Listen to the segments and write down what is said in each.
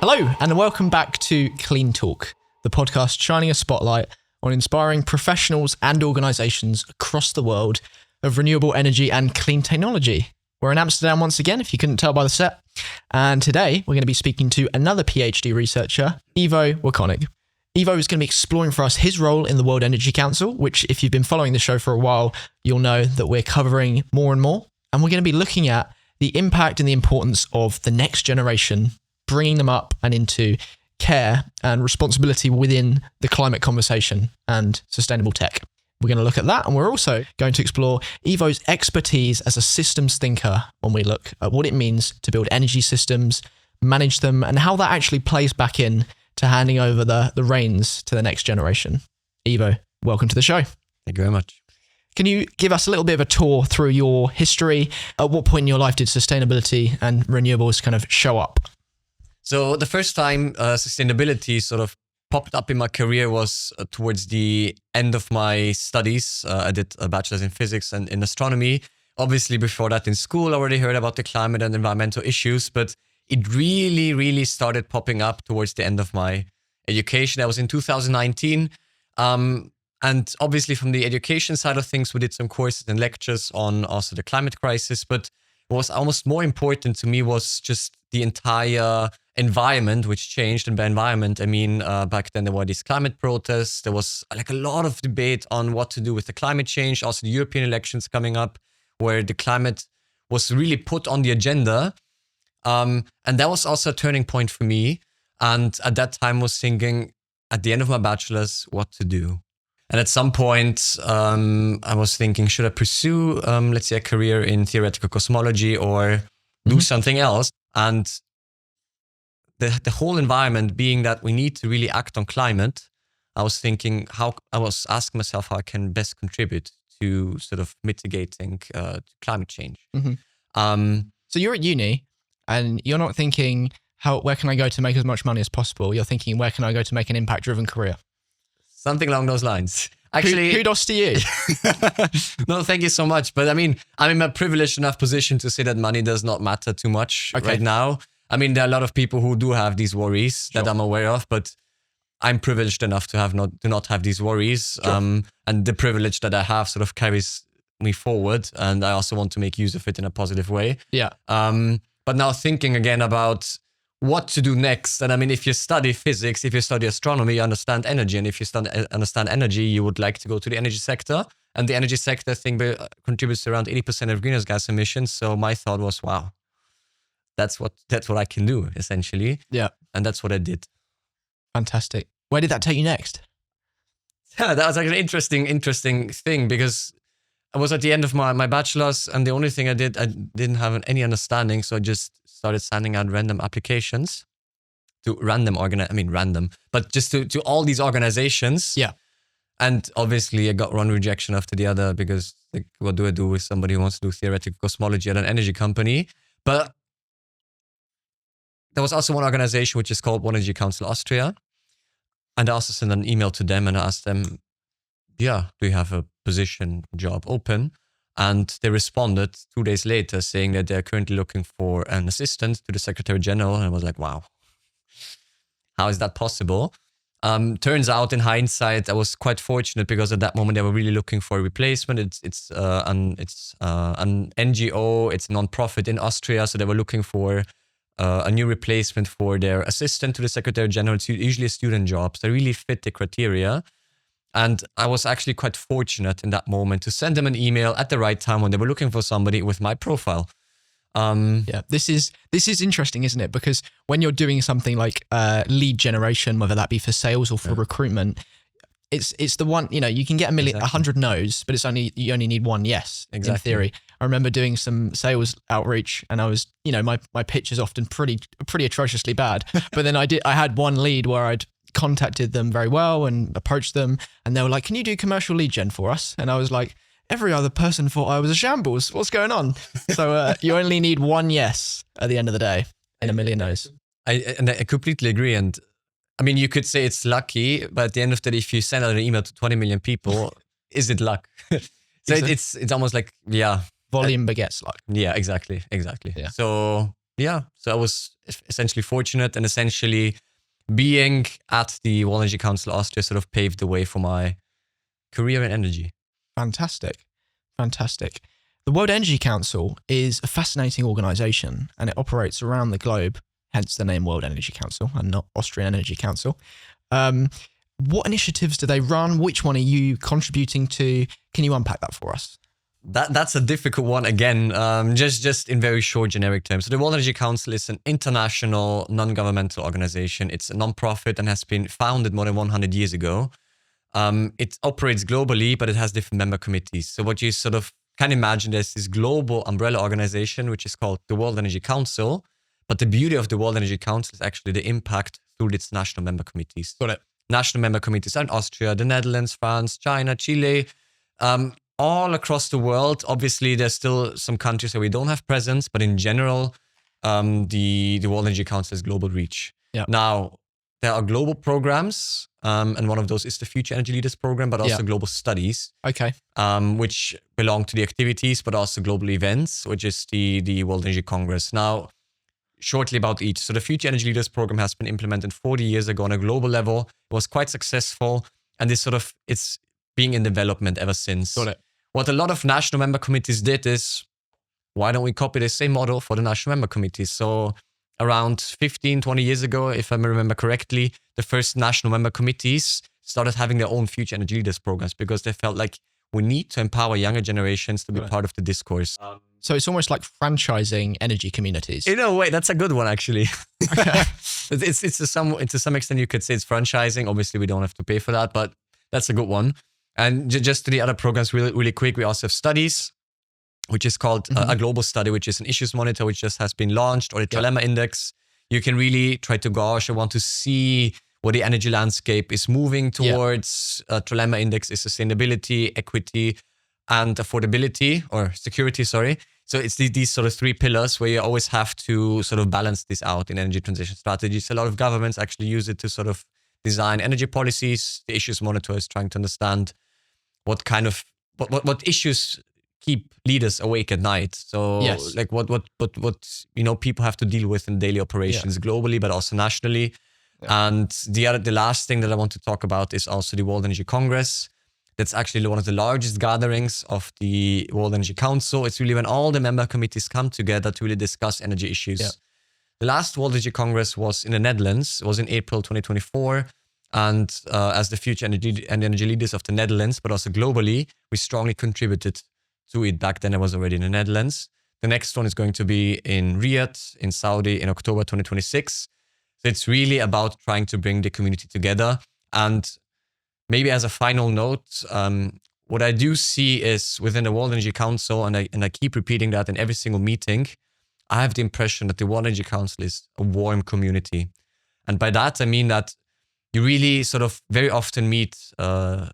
Hello, and welcome back to CleanTalk, the podcast shining a spotlight on inspiring professionals and organisations across the world of renewable energy and clean technology. We're in Amsterdam once again, if you couldn't tell by the set. And today we're going to be speaking to another PhD researcher, Ivo Wakounig. Ivo is going to be exploring for us his role in the World Energy Council, which if you've been following the show for a while, you'll know that we're covering more and more. And we're going to be looking at the impact and the importance of the next generation, bringing them up and into care and responsibility within the climate conversation and sustainable tech. We're going to look at that, and we're also going to explore Ivo's expertise as a systems thinker when we look at what it means to build energy systems, manage them, and how that actually plays back in to handing over the reins to the next generation. Ivo, welcome to the show. Thank you very much. Can you give us a little bit of a tour through your history? At what point in your life did sustainability and renewables kind of show up? So the first time sustainability sort of popped up in my career was towards the end of my studies. I did a bachelor's in physics and in astronomy. Obviously, before that in school, I already heard about the climate and environmental issues, but it really started popping up towards the end of my education. That was in 2019. And obviously from the education side of things, we did some courses and lectures on also the climate crisis. But what was almost more important to me was just the entire environment, which changed. And by environment, I mean, back then there were these climate protests. There was like a lot of debate on what to do with the climate change. Also the European elections coming up, where the climate was really put on the agenda. And that was also a turning point for me. And at that time I was thinking, at the end of my bachelor's, what to do. And at some point, I was thinking, should I pursue, let's say, a career in theoretical cosmology or do something else? And the whole environment being that we need to really act on climate, I was thinking I was asking myself how I can best contribute to sort of mitigating climate change. Mm-hmm. So you're at uni and you're not thinking, where can I go to make as much money as possible? You're thinking, where can I go to make an impact-driven career? Something along those lines. Actually, kudos to you. No, thank you so much. But I mean, I'm in a privileged enough position to say that money does not matter too much right now. I mean, there are a lot of people who do have these worries that I'm aware of, but I'm privileged enough to not have these worries. Sure. And the privilege that I have sort of carries me forward, and I also want to make use of it in a positive way. Yeah. But now thinking again about what to do next. And I mean, if you study physics, if you study astronomy, you understand energy. And if you understand energy, you would like to go to the energy sector. And the energy sector, I think, contributes to around 80% of greenhouse gas emissions. So my thought was, wow, that's what I can do, essentially. Yeah. And that's what I did. Fantastic. Where did that take you next? Yeah, that was like an interesting thing, because I was at the end of my bachelor's, and the only thing I didn't have any understanding. So I just started sending out random applications to but just to all these organizations. Yeah. And obviously I got one rejection after the other, because like, what do I do with somebody who wants to do theoretical cosmology at an energy company? But there was also one organization which is called World Energy Council Austria. And I also sent an email to them and I asked them, do you have a job open? And they responded 2 days later saying that they're currently looking for an assistant to the Secretary General. And I was like, wow, how is that possible? Turns out in hindsight, I was quite fortunate, because at that moment they were really looking for a replacement. It's an NGO, it's a non-profit in Austria. So they were looking for a new replacement for their assistant to the Secretary General. It's usually a student job. So they really fit the criteria. And I was actually quite fortunate in that moment to send them an email at the right time when they were looking for somebody with my profile. Yeah, this is interesting, isn't it? Because when you're doing something like lead generation, whether that be for sales or for recruitment, it's the one, you can get 100 no's, but you only need one yes, in theory. I remember doing some sales outreach, and I was, my pitch is often pretty atrociously bad. But then I had one lead where I'd contacted them very well and approached them, and they were like, can you do commercial lead gen for us? And I was like, every other person thought I was a shambles. What's going on? So you only need one yes at the end of the day and a million no's. I completely agree. And I mean, you could say it's lucky, but at the end of the day, if you send out an email to 20 million people, is it luck? So it's almost like, volume begets luck. Yeah, exactly. Yeah. So Yeah. So I was essentially fortunate, and essentially being at the World Energy Council Austria sort of paved the way for my career in energy. Fantastic. Fantastic. The World Energy Council is a fascinating organization, and it operates around the globe, hence the name World Energy Council and not Austrian Energy Council. What initiatives do they run? Which one are you contributing to? Can you unpack that for us? That's a difficult one again, just in very short generic terms. So the World Energy Council is an international non-governmental organization. It's a non-profit and has been founded more than 100 years ago. It operates globally, but it has different member committees. So what you sort of can imagine is this global umbrella organization, which is called the World Energy Council. But the beauty of the World Energy Council is actually the impact through its national member committees. Got it. National member committees are in Austria, the Netherlands, France, China, Chile, all across the world. Obviously, there's still some countries where we don't have presence, but in general, the World Energy Council has global reach. Yeah. Now, there are global programs, and one of those is the Future Energy Leaders Program, but also global studies, Okay. which belong to the activities, but also global events, which is the World Energy Congress. Now, shortly about each. So the Future Energy Leaders Program has been implemented 40 years ago on a global level. It was quite successful, and it's being in development ever since. Got it. What a lot of national member committees did is, why don't we copy the same model for the national member committees? So around 15, 20 years ago, if I remember correctly, the first national member committees started having their own Future Energy Leaders programs because they felt like we need to empower younger generations to be part of the discourse. So it's almost like franchising energy communities. In a way, that's a good one, actually. Okay. It's to some extent, you could say it's franchising. Obviously, we don't have to pay for that, but that's a good one. And just to the other programs really, really quick, we also have studies, which is called a global study, which is an issues monitor, which just has been launched, or the Trilemma Index. You can really try to gauge or want to see what the energy landscape is moving towards. Trilemma Index is sustainability, equity, and affordability, or security, sorry. So it's these sort of three pillars where you always have to sort of balance this out in energy transition strategies. A lot of governments actually use it to sort of design energy policies. The issues monitor is trying to understand what kind of what issues keep leaders awake at night. So like what people have to deal with in daily operations globally, but also nationally. Yeah. And the last thing that I want to talk about is also the World Energy Congress. That's actually one of the largest gatherings of the World Energy Council. It's really when all the member committees come together to really discuss energy issues. Yeah. The last World Energy Congress was in the Netherlands. It was in April 2024. And as the future energy leaders of the Netherlands, but also globally, we strongly contributed to it. Back then, I was already in the Netherlands. The next one is going to be in Riyadh, in Saudi, in October 2026. So it's really about trying to bring the community together. And maybe as a final note, what I do see is within the World Energy Council, and I keep repeating that in every single meeting, I have the impression that the World Energy Council is a warm community. And by that, I mean that you really sort of very often meet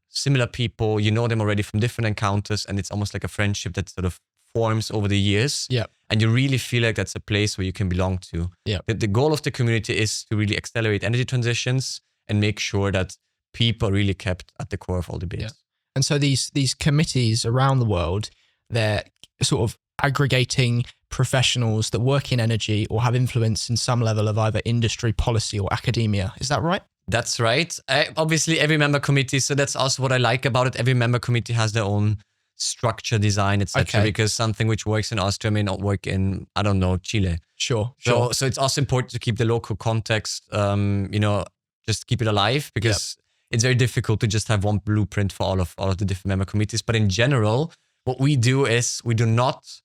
similar people. You know them already from different encounters, and it's almost like a friendship that sort of forms over the years. Yeah. And you really feel like that's a place where you can belong to. Yeah. The goal of the community is to really accelerate energy transitions and make sure that people are really kept at the core of all debates. Yeah. And so these committees around the world, they're sort of aggregating professionals that work in energy or have influence in some level of either industry, policy, or academia. Is that right? That's right. Obviously, every member committee, so that's also what I like about it. Every member committee has their own structure, design, etc. Because something which works in Austria may not work in, I don't know, Chile. Sure. So it's also important to keep the local context, just keep it alive, because it's very difficult to just have one blueprint for all of the different member committees. But in general, what we do is we do not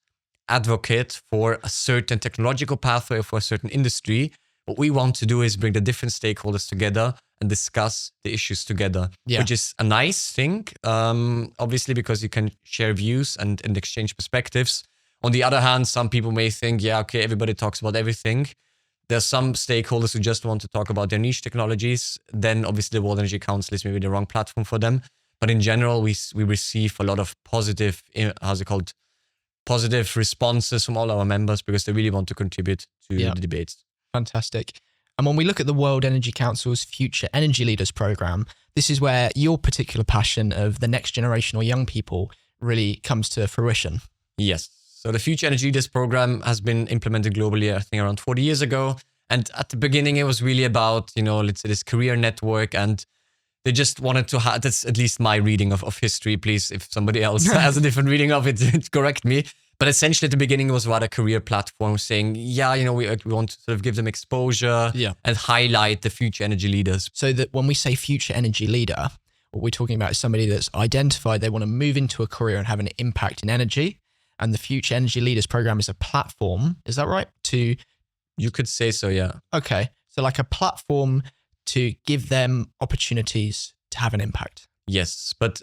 advocate for a certain technological pathway or for a certain industry. What we want to do is bring the different stakeholders together and discuss the issues together, which is a nice thing, obviously, because you can share views and exchange perspectives. On the other hand, some people may think, everybody talks about everything. There's some stakeholders who just want to talk about their niche technologies. Then obviously the World Energy Council is maybe the wrong platform for them. But in general, we receive a lot of positive responses from all our members because they really want to contribute to the debates. Fantastic. And when we look at the World Energy Council's Future Energy Leaders Program, this is where your particular passion of the next generation or young people really comes to fruition. Yes. So the Future Energy Leaders program has been implemented globally, I think around 40 years ago. And at the beginning, it was really about, let's say this career network, and they just wanted to have, that's at least my reading of history. Please, if somebody else has a different reading of it, correct me. But essentially at the beginning, it was about a career platform saying, we want to sort of give them exposure and highlight the future energy leaders. So that when we say future energy leader, what we're talking about is somebody that's identified they want to move into a career and have an impact in energy. And the Future Energy Leaders program is a platform. Is that right? You could say so, yeah. Okay. So like a platform to give them opportunities to have an impact. Yes, but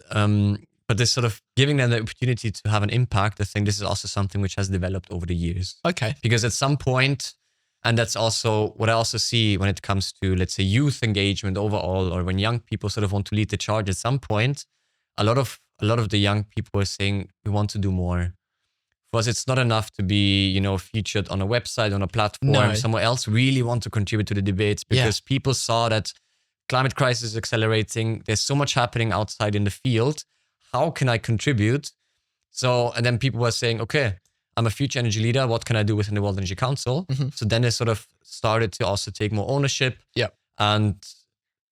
this sort of giving them the opportunity to have an impact, I think this is also something which has developed over the years. Okay. Because at some point, and that's also what I also see when it comes to, let's say, youth engagement overall, or when young people sort of want to lead the charge, at some point, a lot of the young people are saying, we want to do more. For us, it's not enough to be, featured on a website, on a platform. No. Someone else really want to contribute to the debates because people saw that climate crisis is accelerating. There's so much happening outside in the field. How can I contribute? So, and then people were saying, okay, I'm a future energy leader. What can I do within the World Energy Council? Mm-hmm. So then they sort of started to also take more ownership. Yeah. And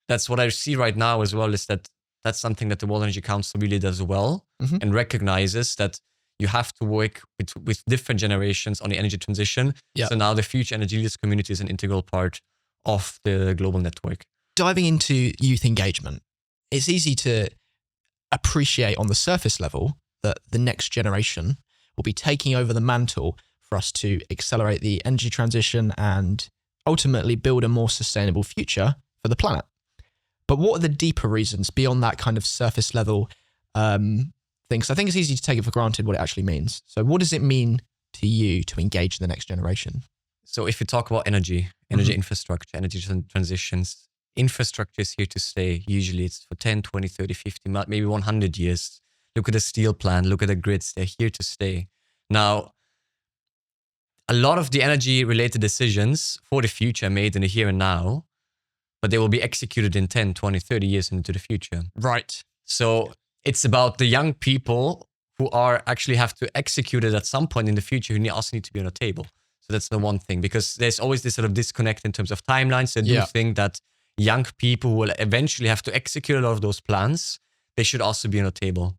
that's what I see right now as well, is that that's something that the World Energy Council really does well and recognizes that you have to work with different generations on the energy transition. So now the future energy leaders community is an integral part of the global network. Diving into youth engagement, it's easy to appreciate on the surface level that the next generation will be taking over the mantle for us to accelerate the energy transition and ultimately build a more sustainable future for the planet. But what are the deeper reasons beyond that kind of surface level thing? So I think it's easy to take it for granted what it actually means. So what does it mean to you to engage the next generation? So if you talk about energy infrastructure, energy transitions, infrastructure is here to stay. Usually it's for 10, 20, 30, 50, maybe 100 years. Look at the steel plant, look at the grids, they're here to stay. Now, a lot of the energy related decisions for the future are made in the here and now, but they will be executed in 10, 20, 30 years into the future. Right. So it's about the young people who are actually have to execute it at some point in the future who also need to be on a table. So that's the one thing, because there's always this sort of disconnect in terms of timelines. I do think that young people will eventually have to execute a lot of those plans. They should also be on a table.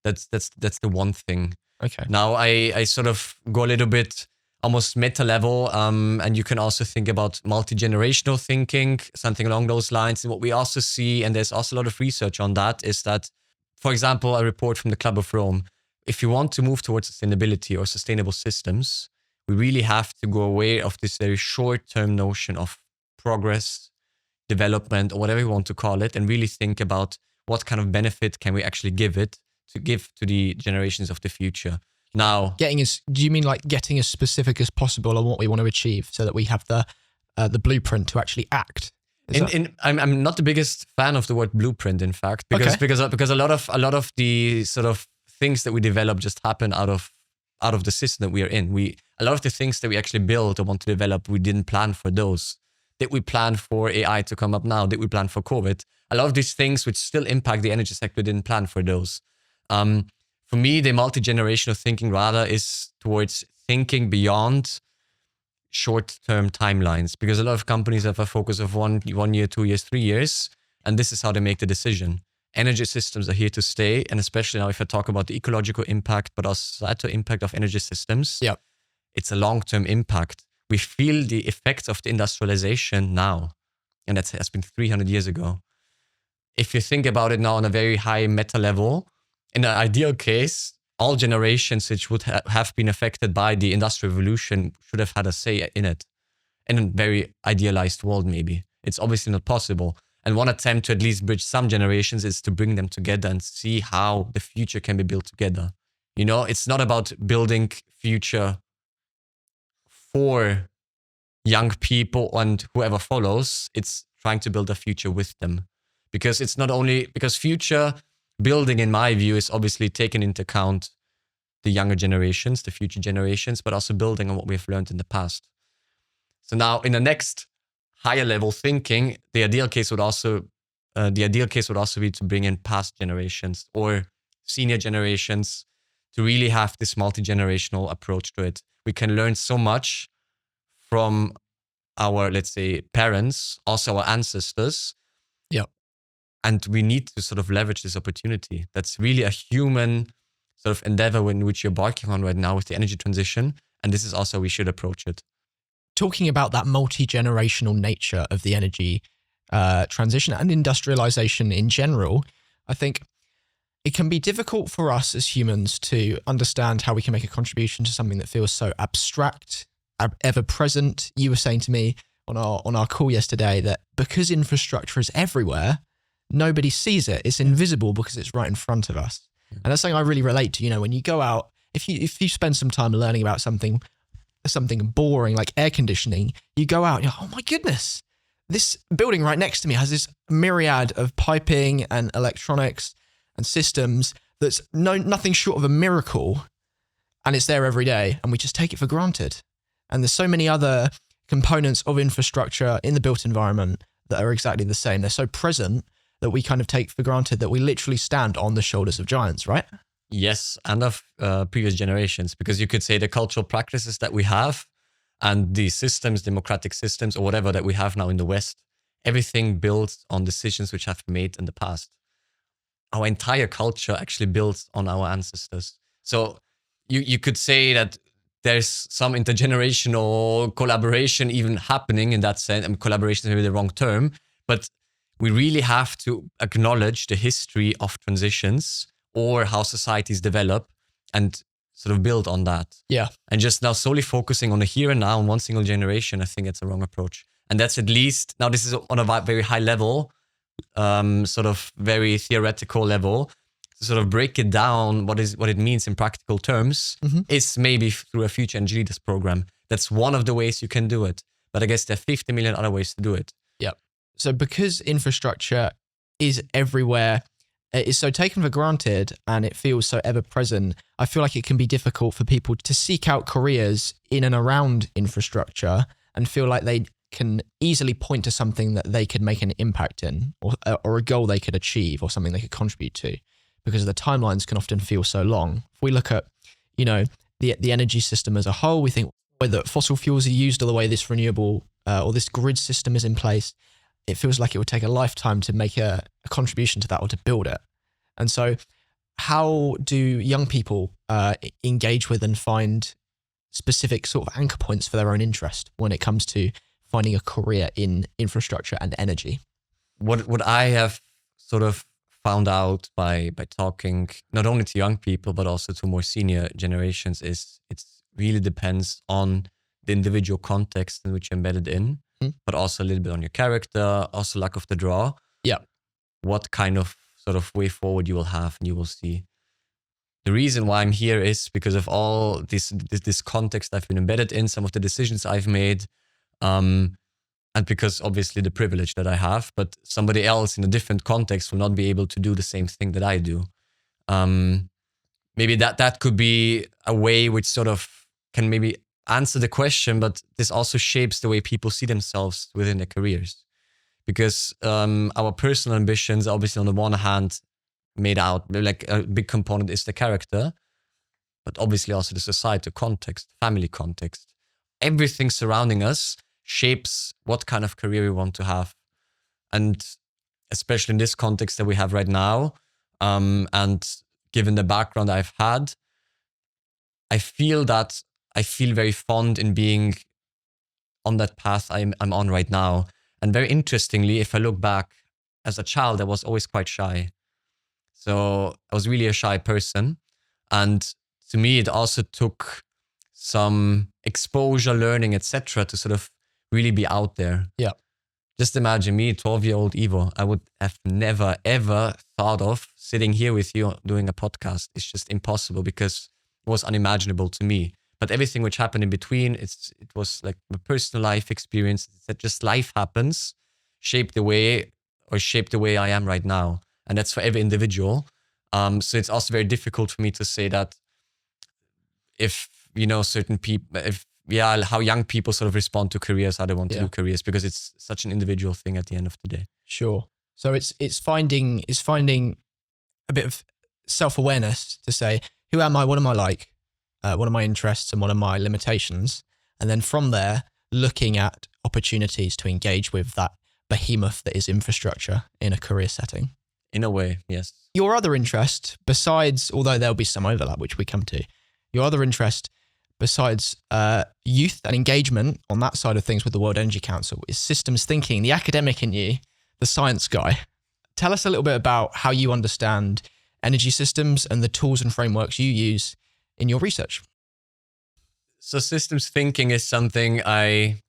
That's the one thing. Okay. Now I sort of go a little bit almost meta level, and you can also think about multi-generational thinking, something along those lines. And what we also see, and there's also a lot of research on that, is that, for example, a report from the Club of Rome, if you want to move towards sustainability or sustainable systems, we really have to go away of this very short-term notion of progress, development, or whatever you want to call it, and really think about what kind of benefit can we actually give to the generations of the future. Now, do you mean like getting as specific as possible on what we want to achieve so that we have the blueprint to actually act? I'm not the biggest fan of the word blueprint, in fact, because a lot of the sort of things that we develop just happen out of the system that we are in. A lot of the things that we actually build or want to develop, we didn't plan for those. Did we plan for AI to come up now? Did we plan for COVID? A lot of these things which still impact the energy sector didn't plan for those. For me, the multi-generational thinking rather is towards thinking beyond short-term timelines, because a lot of companies have a focus of 1 year, 2 years, 3 years, and this is how they make the decision. Energy systems are here to stay, and especially now if I talk about the ecological impact, but also societal impact of energy systems, it's a long-term impact. We feel the effects of the industrialization now, and that has been 300 years ago. If you think about it now on a very high meta level, in an ideal case, all generations which would have been affected by the Industrial Revolution should have had a say in it. In a very idealized world, maybe. It's obviously not possible. And one attempt to at least bridge some generations is to bring them together and see how the future can be built together. It's not about building future for young people and whoever follows. It's trying to build a future with them. Because it's not only, because future building, in my view, is obviously taking into account the younger generations, the future generations, but also building on what we've learned in the past. So now in the next higher level thinking, the ideal case would also be to bring in past generations or senior generations to really have this multi-generational approach to it. We can learn so much from our, let's say, parents, also our ancestors. Yeah. And we need to sort of leverage this opportunity. That's really a human sort of endeavor in which you're embarking on right now with the energy transition. And this is also, we should approach it. Talking about that multi-generational nature of the energy transition and industrialization in general, I think it can be difficult for us as humans to understand how we can make a contribution to something that feels so abstract, ever present. You were saying to me on our call yesterday that because infrastructure is everywhere, nobody sees it. It's invisible because it's right in front of us. And that's something I really relate to. You know, when you go out, if you spend some time learning about something boring like air conditioning, you go out and you're, oh my goodness, this building right next to me has this myriad of piping and electronics and systems that's nothing short of a miracle, and it's there every day, and we just take it for granted. And there's so many other components of infrastructure in the built environment that are exactly the same. They're so present that we kind of take for granted that we literally stand on the shoulders of giants, right? Yes, and of previous generations, because you could say the cultural practices that we have and the systems, democratic systems or whatever that we have now in the West, everything built on decisions which have been made in the past. Our entire culture actually built on our ancestors. So you could say that there's some intergenerational collaboration even happening in that sense. I mean, collaboration is maybe the wrong term, but we really have to acknowledge the history of transitions or how societies develop and sort of build on that. Yeah. And just now solely focusing on the here and now in one single generation, I think it's a wrong approach. And that's at least, now this is on a very high level, sort of very theoretical level, to sort of break it down, what it means in practical terms, is maybe through a future energy leaders program. That's one of the ways you can do it. But I guess there are 50 million other ways to do it. Yeah. So because infrastructure is everywhere, it is so taken for granted and it feels so ever present, I feel like it can be difficult for people to seek out careers in and around infrastructure and feel like they can easily point to something that they could make an impact in, or a goal they could achieve, or something they could contribute to, because the timelines can often feel so long. If we look at, you know, the energy system as a whole, we think whether fossil fuels are used or the way this renewable or this grid system is in place, it feels like it would take a lifetime to make a contribution to that or to build it. And so how do young people engage with and find specific sort of anchor points for their own interest when it comes to finding a career in infrastructure and energy? What I have sort of found out by talking not only to young people, but also to more senior generations is it really depends on the individual context in which you're embedded in, but also a little bit on your character, also luck of the draw. Yeah. What kind of sort of way forward you will have and you will see. The reason why I'm here is because of all this context I've been embedded in, some of the decisions I've made, and because obviously the privilege that I have, but somebody else in a different context will not be able to do the same thing that I do. Maybe that could be a way which sort of can maybe answer the question, but this also shapes the way people see themselves within their careers. Because our personal ambitions, obviously on the one hand, made out, like a big component is the character, but obviously also the societal context, family context. Everything surrounding us shapes what kind of career we want to have. And especially in this context that we have right now, and given the background I've had, I feel very fond in being on that path I'm on right now. And very interestingly, if I look back, as a child, I was always quite shy. So I was really a shy person. And to me, it also took some exposure, learning, etc., to sort of really be out there. Yeah. Just imagine me, 12-year-old Ivo. I would have never, ever thought of sitting here with you doing a podcast. It's just impossible because it was unimaginable to me. But everything which happened in between, it was like a personal life experience. That just life happens, shaped the way I am right now. And that's for every individual. So it's also very difficult for me to say that if, certain people, how young people sort of respond to careers, how they want to do careers, because it's such an individual thing at the end of the day. Sure. So it's finding a bit of self-awareness to say, who am I? What am I like? What are my interests and what are my limitations? And then from there, looking at opportunities to engage with that behemoth that is infrastructure in a career setting. In a way, yes. Your other interest, besides, although there'll be some overlap, which we come to, your other interest, besides youth and engagement on that side of things with the World Energy Council, is systems thinking. The academic in you, the science guy. Tell us a little bit about how you understand energy systems and the tools and frameworks you use in your research. So systems thinking is something I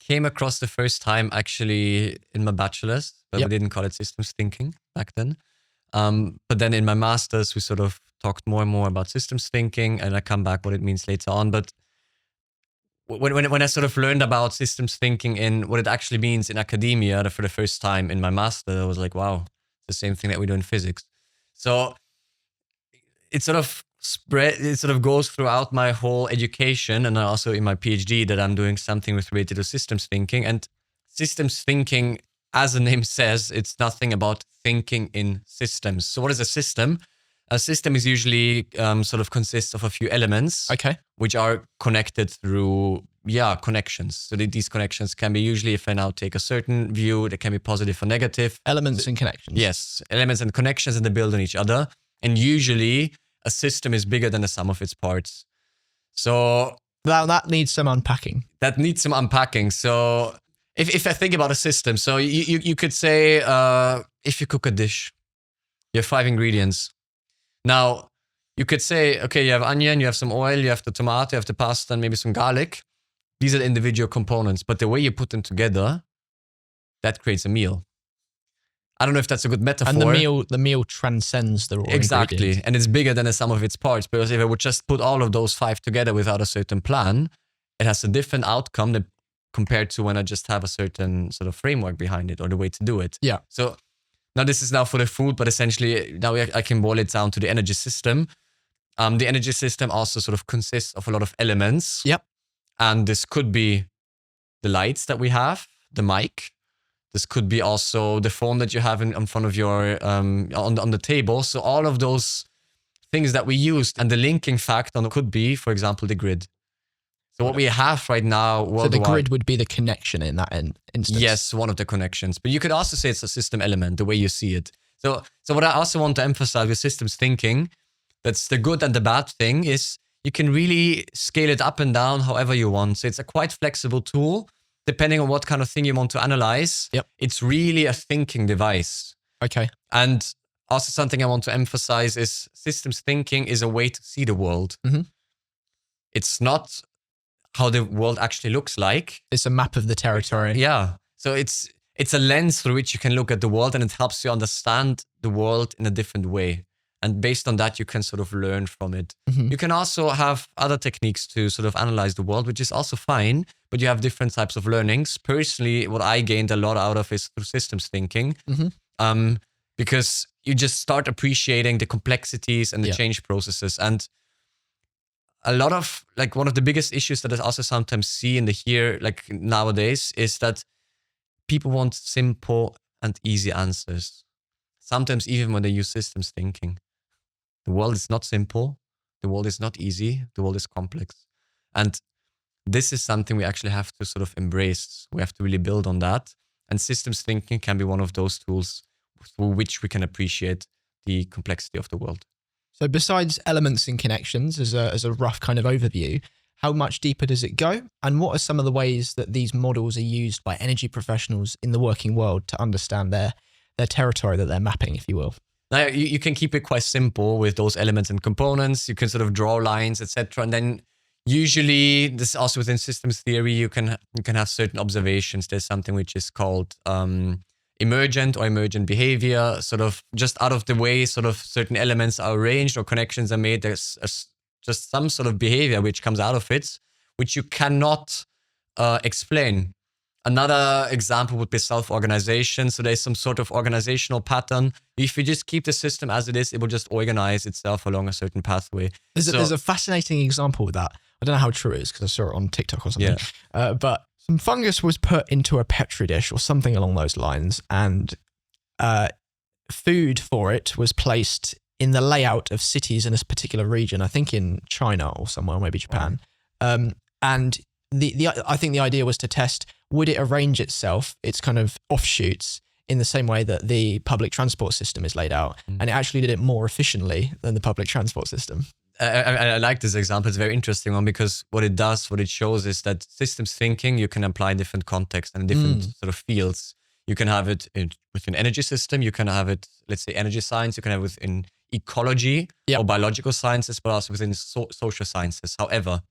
came across the first time actually in my bachelor's, but we didn't call it systems thinking back then. But then in my master's, we sort of talked more and more about systems thinking, and I come back what it means later on. But when I sort of learned about systems thinking and what it actually means in academia for the first time in my master, I was like, wow, it's the same thing that we do in physics. So it sort of goes throughout my whole education, and also in my PhD, that I'm doing something related to systems thinking. And systems thinking, as the name says, it's nothing about thinking in systems. So what is a system? A system is usually sort of consists of a few elements, which are connected through connections. So these connections can be usually, if I now take a certain view, they can be positive or negative. Elements and connections. Yes, elements and connections, and they build on each other. And usually a system is bigger than the sum of its parts. So now that needs some unpacking. So if I think about a system, so you could say, if you cook a dish, you have 5 ingredients. Now, you could say, okay, you have onion, you have some oil, you have the tomato, you have the pasta, and maybe some garlic. These are the individual components, but the way you put them together, that creates a meal. I don't know if that's a good metaphor. And the meal transcends the raw ingredients. And it's bigger than the sum of its parts. Because if I would just put all of those 5 together without a certain plan, it has a different outcome compared to when I just have a certain sort of framework behind it or the way to do it. Yeah. So now this is now for the food, but essentially now I can boil it down to the energy system. The energy system also sort of consists of a lot of elements. Yep. And this could be the lights that we have, the mic. This could be also the phone that you have in front of your, on the table. So all of those things that we use, and the linking factor could be, for example, the grid. So what we have right now worldwide. So the grid would be the connection in that instance. Yes, one of the connections. But you could also say it's a system element, the way you see it. So what I also want to emphasize with systems thinking, that's the good and the bad thing, is you can really scale it up and down however you want. So it's a quite flexible tool, depending on what kind of thing you want to analyze. Yep. It's really a thinking device. Okay. And also something I want to emphasize is systems thinking is a way to see the world. Mm-hmm. It's not how the world actually looks like. It's a map of the territory. Yeah. So it's a lens through which you can look at the world, and it helps you understand the world in a different way. And based on that, you can sort of learn from it. Mm-hmm. You can also have other techniques to sort of analyze the world, which is also fine, but you have different types of learnings. Personally, what I gained a lot out of is through systems thinking, because you just start appreciating the complexities and the change processes. And a lot of, like, one of the biggest issues that I also sometimes see in the here, like nowadays, is that people want simple and easy answers. Sometimes even when they use systems thinking. The world is not simple. The world is not easy. The world is complex. And this is something we actually have to sort of embrace. We have to really build on that. And systems thinking can be one of those tools through which we can appreciate the complexity of the world. So besides elements and connections, as a rough kind of overview, how much deeper does it go? And what are some of the ways that these models are used by energy professionals in the working world to understand their territory that they're mapping, if you will? Now, you can keep it quite simple with those elements and components. You can sort of draw lines, etc. And then usually, this also within systems theory, you can have certain observations. There's something which is called emergent or emergent behavior, sort of just out of the way, sort of certain elements are arranged or connections are made. There's just some sort of behavior which comes out of it, which you cannot explain. Another example would be self-organization. So there's some sort of organizational pattern. If you just keep the system as it is, it will just organize itself along a certain pathway. There's a fascinating example of that. I don't know how true it is because I saw it on TikTok or something. Yeah. But some fungus was put into a Petri dish or something along those lines, and food for it was placed in the layout of cities in a particular region, I think in China or somewhere, maybe Japan. And I think the idea was to test, would it arrange itself, its kind of offshoots, in the same way that the public transport system is laid out. And it actually did it more efficiently than the public transport system. I like this example. It's a very interesting one because what it shows is that systems thinking, you can apply in different contexts and different sort of fields. You can have it within energy system. You can have it, let's say, energy science. You can have it within ecology or biological sciences, but also within social sciences. However,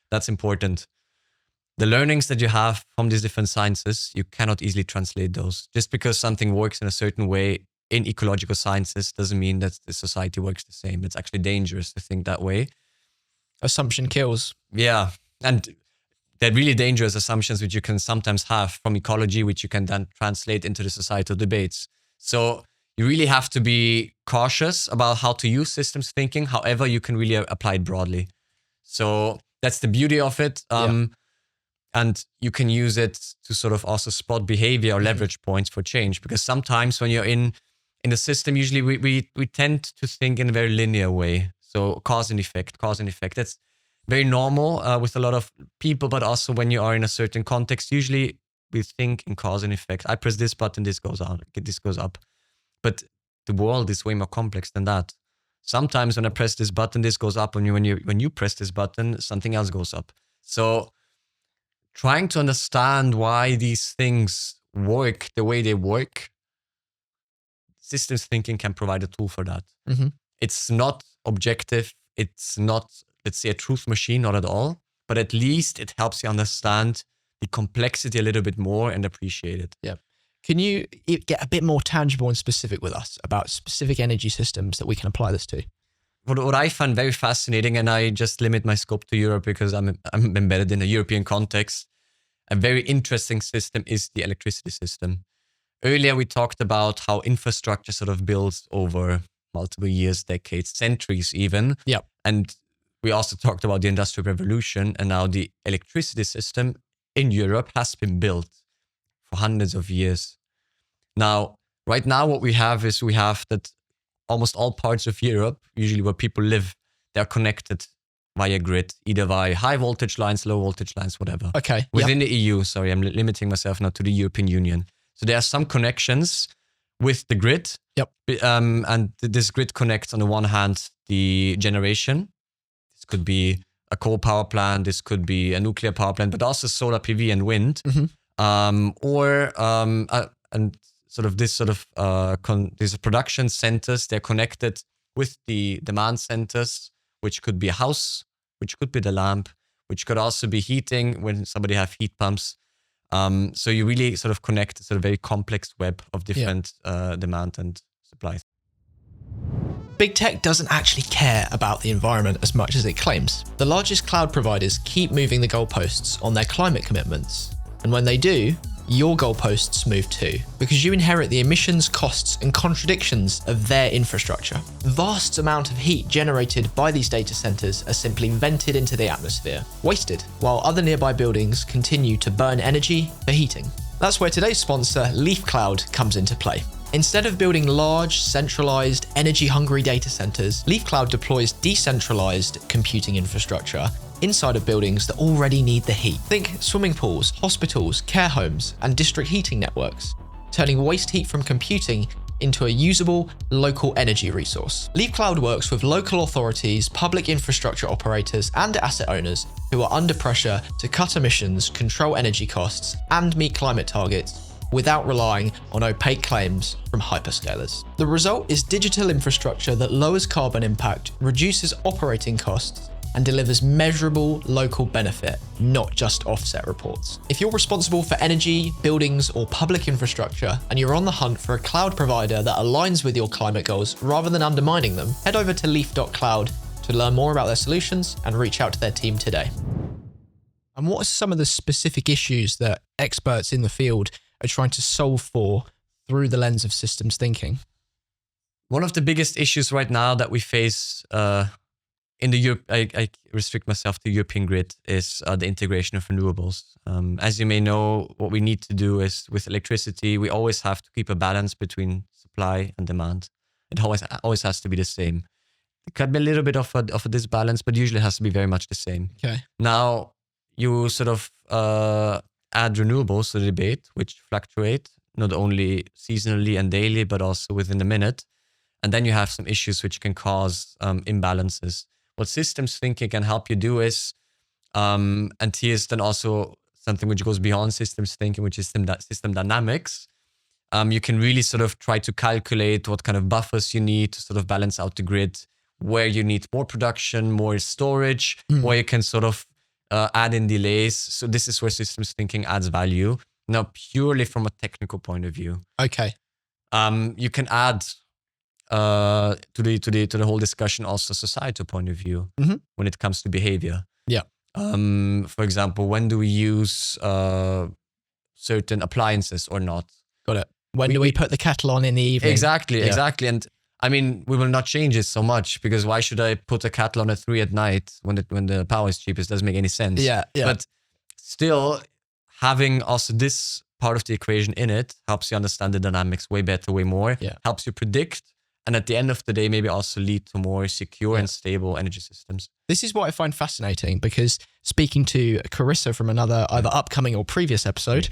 that's important. The learnings that you have from these different sciences, you cannot easily translate those. Just because something works in a certain way in ecological sciences doesn't mean that the society works the same. It's actually dangerous to think that way. Assumption kills. Yeah. And they're really dangerous assumptions which you can sometimes have from ecology, which you can then translate into the societal debates. So you really have to be cautious about how to use systems thinking. However, you can really apply it broadly. So that's the beauty of it. And you can use it to sort of also spot behavior or leverage points for change. Because sometimes when you're in the system, usually we tend to think in a very linear way. So cause and effect. That's very normal with a lot of people, but also when you are in a certain context, usually we think in cause and effect. I press this button, this goes out, this goes up. But the world is way more complex than that. Sometimes when I press this button, this goes up, and when you press this button, something else goes up. So trying to understand why these things work the way they work, systems thinking can provide a tool for that. It's not objective. It's not, let's say, a truth machine, not at all. But at least it helps you understand the complexity a little bit more and appreciate it. Yeah. Can you get a bit more tangible and specific with us about specific energy systems that we can apply this to? What I find very fascinating, and I just limit my scope to Europe because I'm embedded in a European context, a very interesting system is the electricity system. Earlier, we talked about how infrastructure sort of builds over multiple years, decades, centuries even. Yeah. And we also talked about the Industrial Revolution, and now the electricity system in Europe has been built for hundreds of years. Now, right now, what we have is that almost all parts of Europe, usually where people live, they're connected via grid, either via high voltage lines, low voltage lines, whatever. Okay. Within the EU, sorry, I'm limiting myself now to the European Union. So there are some connections with the grid. Yep. And this grid connects, on the one hand, the generation. This could be a coal power plant, this could be a nuclear power plant, but also solar PV and wind. And sort of these production centers, they're connected with the demand centers, which could be a house, which could be the lamp, which could also be heating when somebody have heat pumps. So you really sort of connect a very complex web of different demand and supply. Big tech doesn't actually care about the environment as much as it claims. The largest cloud providers keep moving the goalposts on their climate commitments. And when they do, your goalposts move too, because you inherit the emissions, costs, and contradictions of their infrastructure. Vast amount of heat generated by these data centers are simply vented into the atmosphere, wasted, while other nearby buildings continue to burn energy for heating. That's where today's sponsor, Leaf Cloud, comes into play. Instead of building large, centralized, energy-hungry data centers, Leaf Cloud deploys decentralized computing infrastructure inside of buildings that already need the heat. Think swimming pools, hospitals, care homes, and district heating networks, turning waste heat from computing into a usable local energy resource. Leaf Cloud works with local authorities, public infrastructure operators, and asset owners who are under pressure to cut emissions, control energy costs, and meet climate targets without relying on opaque claims from hyperscalers. The result is digital infrastructure that lowers carbon impact, reduces operating costs, and delivers measurable local benefit, not just offset reports. If you're responsible for energy, buildings, or public infrastructure, and you're on the hunt for a cloud provider that aligns with your climate goals rather than undermining them, head over to leaf.cloud to learn more about their solutions and reach out to their team today. And what are some of the specific issues that experts in the field are trying to solve for through the lens of systems thinking? One of the biggest issues right now that we face in the Europe, I restrict myself to European grid, is the integration of renewables. As you may know, what we need to do is with electricity, we always have to keep a balance between supply and demand. It always has to be the same. It could be a little bit of a disbalance, but usually it has to be very much the same. Okay. Now, you sort of add renewables to the debate, which fluctuate not only seasonally and daily, but also within a minute. And then you have some issues which can cause imbalances. What systems thinking can help you do is, and here's then also something which goes beyond systems thinking, which is system dynamics. You can really sort of try to calculate what kind of buffers you need to sort of balance out the grid, where you need more production, more storage, where you can sort of add in delays. So this is where systems thinking adds value. Now, purely from a technical point of view. Okay. You can add to the whole discussion also societal point of view when it comes to behavior. Yeah. For example, when do we use certain appliances or not? Got it. When do we put the kettle on in the evening? Exactly. And I mean, we will not change it so much, because why should I put a kettle on at 3 at night when the power is cheapest? Doesn't make any sense. Yeah. But still, having also this part of the equation in it helps you understand the dynamics way better, way more. Yeah. Helps you predict, and at the end of the day, maybe also lead to more secure and stable energy systems. This is what I find fascinating, because speaking to Carissa from another either upcoming or previous episode,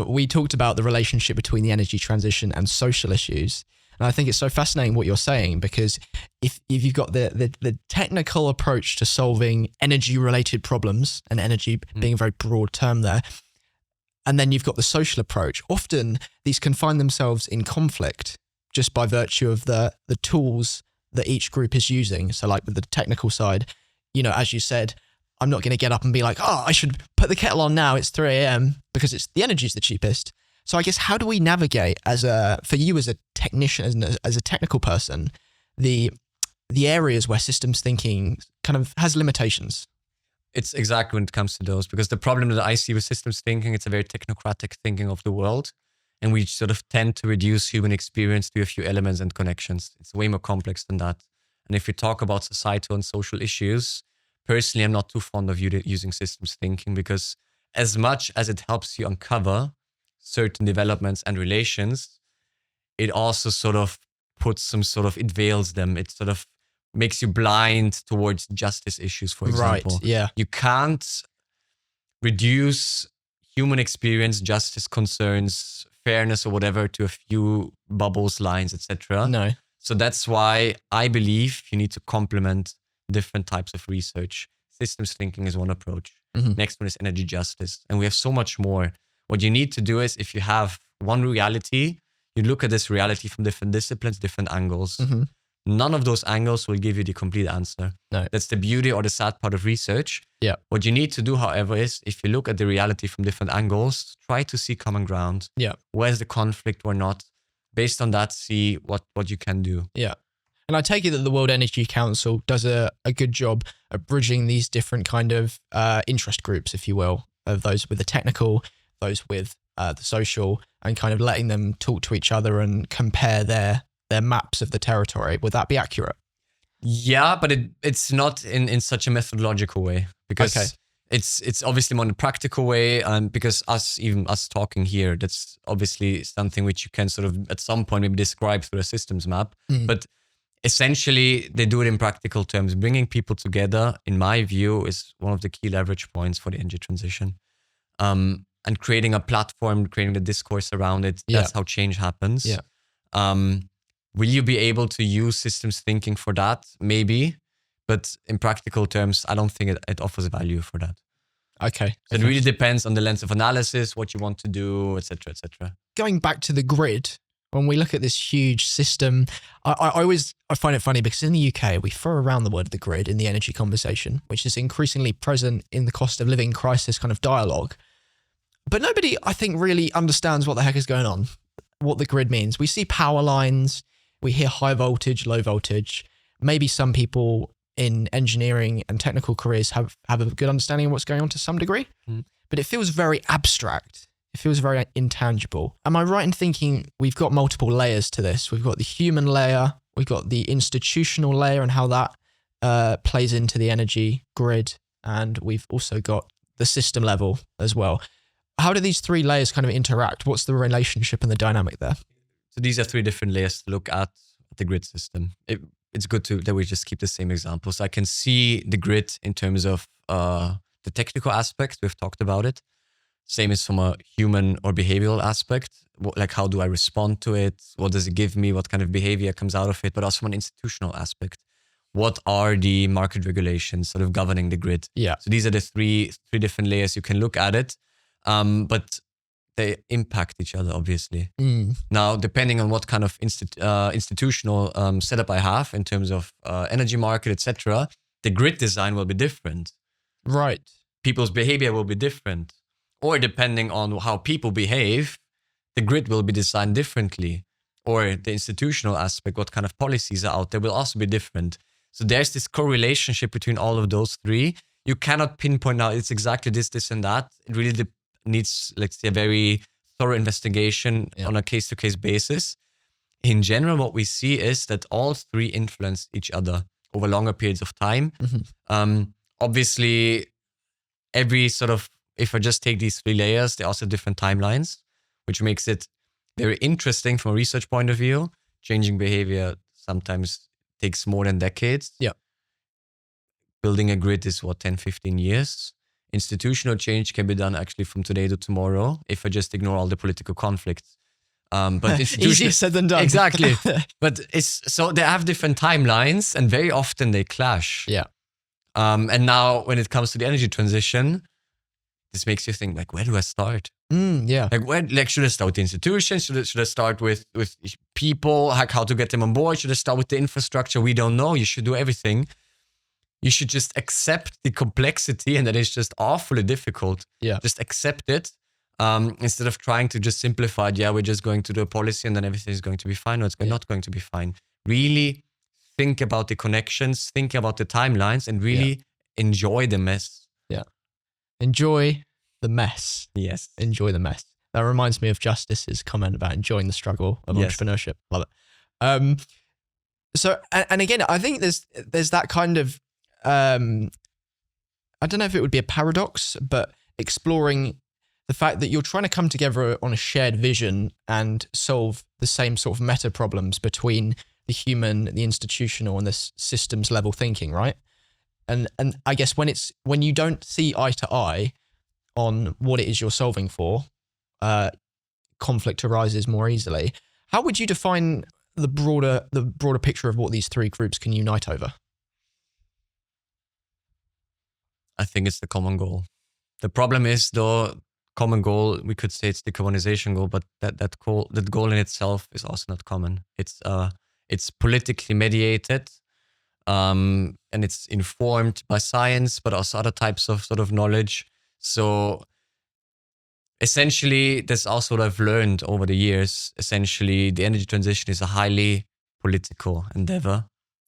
we talked about the relationship between the energy transition and social issues. And I think it's so fascinating what you're saying, because if you've got the technical approach to solving energy related problems, and energy being a very broad term there, and then you've got the social approach, often these can find themselves in conflict just by virtue of the tools that each group is using. So like with the technical side, as you said, I'm not going to get up and be like, I should put the kettle on now, it's 3 a.m. because the energy's the cheapest. So I guess, how do we navigate for you as a technician, as a technical person, the areas where systems thinking kind of has limitations? It's exactly when it comes to those, because the problem that I see with systems thinking, it's a very technocratic thinking of the world. And we sort of tend to reduce human experience to a few elements and connections. It's way more complex than that. And if we talk about societal and social issues, personally, I'm not too fond of using systems thinking, because as much as it helps you uncover certain developments and relations, it also sort of it veils them. It sort of makes you blind towards justice issues, for example. Right, yeah. You can't reduce human experience, justice concerns, fairness or whatever to a few bubbles, lines, etc. No. So that's why I believe you need to complement different types of research. Systems thinking is one approach. Next one is energy justice. And we have so much more. What you need to do is, if you have one reality, you look at this reality from different disciplines, different angles. None of those angles will give you the complete answer. No. That's the beauty or the sad part of research. Yeah. What you need to do, however, is if you look at the reality from different angles, try to see common ground. Yeah. Where's the conflict or not? Based on that, see what you can do. Yeah. And I take it that the World Energy Council does a good job at bridging these different kind of interest groups, if you will, of those with the technical, those with the social, and kind of letting them talk to each other and compare their maps of the territory. Would that be accurate? Yeah, but it's not in such a methodological way, because it's obviously more in a practical way, and because us talking here, that's obviously something which you can sort of at some point maybe describe through a systems map. But essentially, they do it in practical terms. Bringing people together, in my view, is one of the key leverage points for the energy transition. And creating a platform, creating the discourse around it, that's how change happens. Yeah. Will you be able to use systems thinking for that? Maybe. But in practical terms, I don't think it offers value for that. Okay. So it really depends on the lens of analysis, what you want to do, etc., etc. Going back to the grid, when we look at this huge system, I find it funny, because in the UK, we throw around the word the grid in the energy conversation, which is increasingly present in the cost of living crisis kind of dialogue. But nobody, I think, really understands what the heck is going on, what the grid means. We see power lines, we hear high voltage, low voltage. Maybe some people in engineering and technical careers have a good understanding of what's going on to some degree, but it feels very abstract. It feels very intangible. Am I right in thinking we've got multiple layers to this? We've got the human layer, we've got the institutional layer and how that plays into the energy grid, and we've also got the system level as well. How do these three layers kind of interact? What's the relationship and the dynamic there? So these are three different layers to look at. at the grid system. It's good that we just keep the same examples. I can see the grid in terms of the technical aspect. We've talked about it. Same as from a human or behavioral aspect. Like, how do I respond to it? What does it give me? What kind of behavior comes out of it? But also from an institutional aspect. What are the market regulations sort of governing the grid? Yeah. So these are the three different layers you can look at it. But they impact each other, obviously. Now, depending on what kind of institutional setup I have in terms of energy market, etc., the grid design will be different. Right. People's behavior will be different. Or depending on how people behave, the grid will be designed differently. Or the institutional aspect, what kind of policies are out there, will also be different. So there's this correlationship between all of those three. You cannot pinpoint now it's exactly this, and that. It really needs, let's say, a very thorough investigation on a case-to-case basis. In general, what we see is that all three influence each other over longer periods of time. Obviously, every sort of, if I just take these three layers, they also have different timelines, which makes it very interesting from a research point of view. Changing behavior sometimes takes more than decades. Yeah. Building a grid is 10, 15 years. Institutional change can be done actually from today to tomorrow if I just ignore all the political conflicts. But easier said than done. Exactly. But so they have different timelines and very often they clash. Yeah. And now when it comes to the energy transition, this makes you think, like, where do I start? Yeah. Like, should I start with the institutions? Should I start with people? Like, how to get them on board? Should I start with the infrastructure? We don't know. You should do everything. You should just accept the complexity, and that is just awfully difficult. Yeah. Just accept it instead of trying to just simplify it. Yeah, we're just going to do a policy and then everything is going to be fine. No, it's not going to be fine. Really think about the connections, think about the timelines, and really enjoy the mess. Yeah. Enjoy the mess. Yes. Enjoy the mess. That reminds me of Justice's comment about enjoying the struggle of entrepreneurship. Love it. So, and again, I think there's that kind of, I don't know if it would be a paradox, but exploring the fact that you're trying to come together on a shared vision and solve the same sort of meta problems between the human, the institutional, and the systems level thinking, right? And I guess when you don't see eye to eye on what it is you're solving for, conflict arises more easily. How would you define the broader picture of what these three groups can unite over? I think it's the common goal. The problem is, though, common goal, we could say it's the decarbonization goal, but that goal in itself is also not common. It's politically mediated, and it's informed by science, but also other types of sort of knowledge. So essentially, that's also what I've learned over the years. Essentially, the energy transition is a highly political endeavor,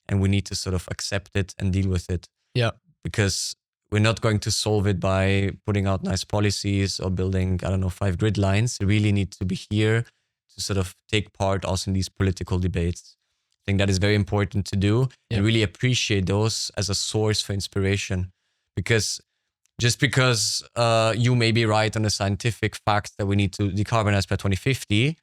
and we need to sort of accept it and deal with it. Yeah. Because we're not going to solve it by putting out nice policies or building, 5 grid lines. We really need to be here to sort of take part also in these political debates. I think that is very important to do and really appreciate those as a source for inspiration. Because just because you may be right on the scientific facts that we need to decarbonize by 2050,